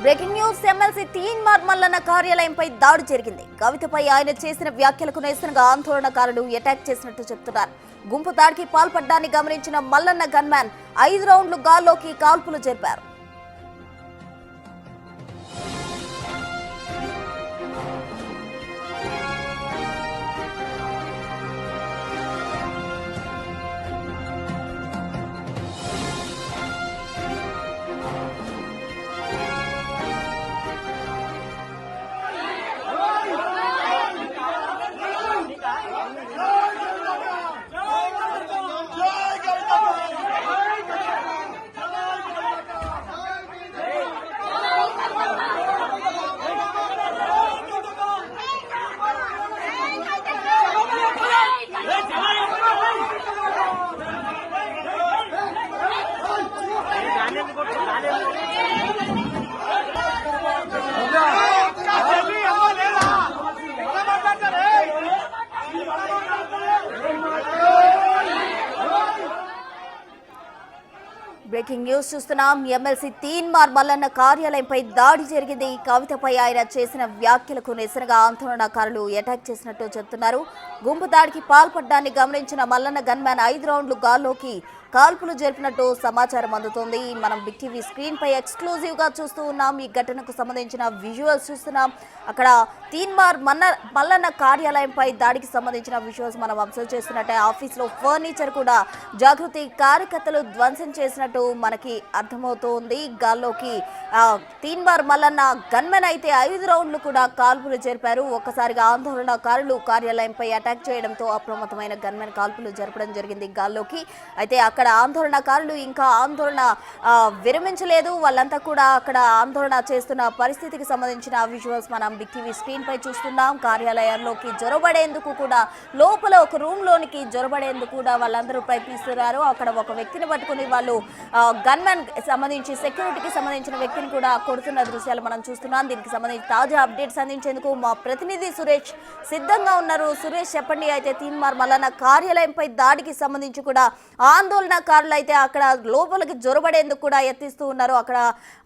Breaking news MLC Teenmar Mallanna కార్యాలయంపై దాడి జరిగింది. కవితపై ఆయన చేసిన వ్యాఖ్యలకు నిరసనగా ఆందోళనకారులు అటాక్ చేసినట్టు చెబుతున్నారు. గుంపు దాడికి పాల్పడ్డాన్ని గమనించిన మల్లన్న గన్మ్యాన్ 5 రౌండ్లు గాల్లోకి కాల్పులు జరిపారు. బ్రేకింగ్ న్యూస్ చూస్తున్నాం. ఎమ్మెల్సీ తీన్మార్ మల్లన్న కార్యాలయంపై దాడి జరిగింది. కవితపై ఆయన చేసిన వ్యాఖ్యలకు నిరసనగా ఆందోళనకారులు అటాక్ చేసినట్టు చెబుతున్నారు. గుంపు దాడికి పాల్పడ్డాన్ని గమనించిన మల్లన్న గన్మ్యాన్ 5 రౌండ్లు గాల్లోకి కాల్పులు జరిపినట్టు సమాచారం అందుతోంది. మనం బిగ్ టీవీ స్క్రీన్ పై ఎక్స్క్లూజివ్ గా చూస్తూ ఉన్నాం. ఈ ఘటనకు సంబంధించిన విజువల్స్ చూస్తున్నాం. అక్కడ తీన్మార్ మల్లన్న కార్యాలయంపై దాడికి సంబంధించిన విజువల్స్ మనం అబ్జర్వ్ చేస్తున్నట్టే ఆఫీస్ లో ఫర్నిచర్ కూడా జాగృతి కార్యకర్తలు ధ్వంసం చేసినట్టు మనకి అర్థమవుతోంది. గాల్లోకి తీన్మార్ మల్లన్న గన్మెన్ అయితే 5 రౌండ్లు కూడా కాల్పులు జరిపారు. ఒక్కసారిగా ఆందోళనకారులు కార్యాలయంపై అటాక్ చేయడంతో అప్రమత్తమైన గన్మెన్ కాల్పులు జరపడం జరిగింది గాల్లోకి. అయితే అక్కడ ఆందోళనకారులు ఇంకా ఆందోళన విరమించలేదు. వాళ్ళంతా కూడా అక్కడ ఆందోళన చేస్తున్న పరిస్థితికి సంబంధించిన విజువల్స్ మనం బిగ్ టీవీ స్క్రీన్ పై చూస్తున్నాం. కార్యాలయంలోకి జొరబడేందుకు కూడా లోపల ఒక రూమ్ లోనికి జొరబడేందుకు కూడా వాళ్ళందరూ ప్రయత్నిస్తున్నారు. అక్కడ ఒక వ్యక్తిని పట్టుకుని వాళ్ళు గన్మెన్ సంబంధించి సెక్యూరిటీకి సంబంధించిన వ్యక్తిని కూడా కొడుతున్న దృశ్యాలు మనం చూస్తున్నాం. దీనికి సంబంధించి తాజా అప్డేట్స్ అందించేందుకు మా ప్రతినిధి సురేష్ సిద్ధంగా ఉన్నారు. సురేష్ చెప్పండి. అయితే తీన్మార్ మల్లన్న కార్యాలయంపై దాడికి సంబంధించి కూడా ఆందోళనకారులు అయితే అక్కడ లోపలికి జొరబడేందుకు కూడా యత్నిస్తూ ఉన్నారు. అక్కడ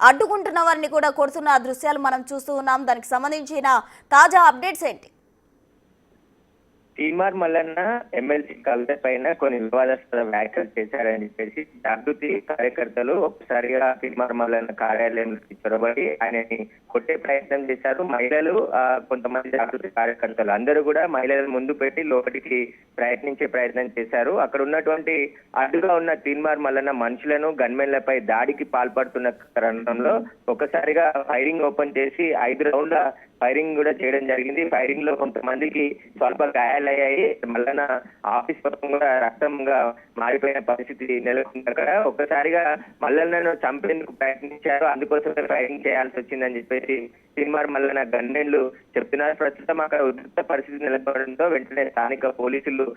అడ్డుకుంటున్న వారిని కూడా కొడుతున్న దృశ్యాలు మనం చూస్తూ ఉన్నాం. దానికి సంబంధించిన తాజా అప్డేట్స్ ఏంటి? తీన్మార్ మల్లన్న ఎమ్మెల్సీ కవిత పైన కొన్ని వివాదాస్పద వ్యాఖ్యలు చేశారని చెప్పేసి జాగృతి కార్యకర్తలు ఒకసారిగా తీన్మార్ మల్లన్న కార్యాలయంలోకి చొరబడి ఆయనని కొట్టే ప్రయత్నం చేశారు. మహిళలు కొంతమంది జాగృతి కార్యకర్తలు అందరూ కూడా మహిళలను ముందు పెట్టి లోపలికి ప్రయత్నించే ప్రయత్నం చేశారు. అక్కడ ఉన్నటువంటి అడ్డుగా ఉన్న తీన్మార్ మల్లన్న మనుషులను గన్మెన్లపై దాడికి పాల్పడుతున్న క్రమంలో ఒకసారిగా ఫైరింగ్ ఓపెన్ చేసి 5 రౌండ్ల ఫైరింగ్ కూడా చేయడం జరిగింది. ఫైరింగ్ లో కొంతమందికి స్వల్ప గాయాలయ్యాయి. మల్లన్న ఆఫీస్ మొత్తం కూడా రక్తంగా మారిపోయిన పరిస్థితి నెలకొంది. అక్కడ ఒక్కసారిగా మల్లన్నను చంపేందుకు ప్రయత్నించారు. అందుకోసమే ఫైరింగ్ చేయాల్సి వచ్చిందని చెప్పేసి తీన్మార్ మల్లన్న గన్మెన్లు చెప్తున్నారు. ప్రస్తుతం అక్కడ ఉద్రిక్త పరిస్థితి నెలకొనడంతో వెంటనే స్థానిక పోలీసులు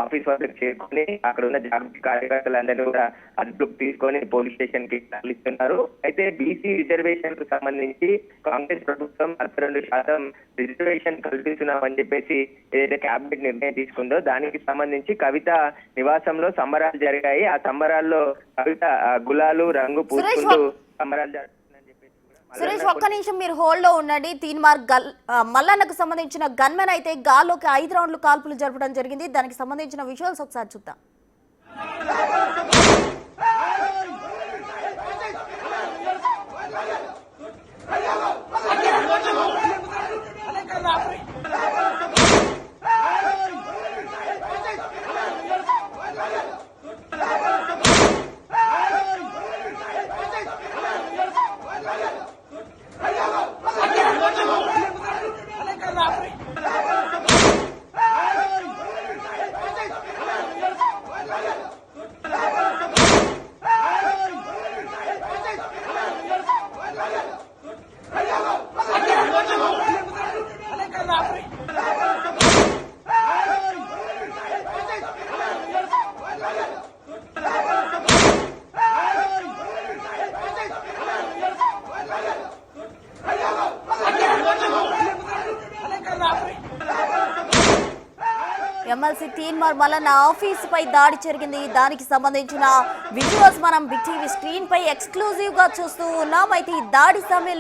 ఆఫీస్ వద్దకు చేరుకొని అక్కడ ఉన్న జాగృతి కార్యకర్తలందరినీ కూడా అదుపులోకి తీసుకొని పోలీస్ స్టేషన్ కి తరలిస్తున్నారు. అయితే బీసీ రిజర్వేషన్ కు సంబంధించి కాంగ్రెస్ ప్రభుత్వం 62% రిజర్వేషన్ కల్పిస్తున్నామని చెప్పేసి ఏదైతే కేబినెట్ నిర్ణయం తీసుకుందో దానికి సంబంధించి కవిత నివాసంలో సంబరాలు జరిగాయి. ఆ సంబరాల్లో కవిత గులాలు రంగు పూసుకుంటూ సంబరాలు జరుగుతుందని చెప్పేసి సురేష్ ఒక్క నిమిషం మీరు హోల్డ్ లో ఉండండి. తీన్మార్ మల్లన్నకు సంబంధించిన గన్మెన్ అయితే గాల్లోకి 5 రౌండ్లు కాల్పులు జరపడం జరిగింది. దానికి సంబంధించిన విజువల్స్ ఒకసారి చూద్దాం. ఎమ్మెల్సీ తీన్మార్ మల్లన్న ఆఫీస్ పై దాడి జరిగింది. దానికి సంబంధించిన విజువల్స్ మనం బిగ్ టీవీ స్క్రీన్ పై ఎక్స్క్లూజివ్ గా చూస్తూ ఉన్నాం. అయితే ఈ దాడి సమయంలో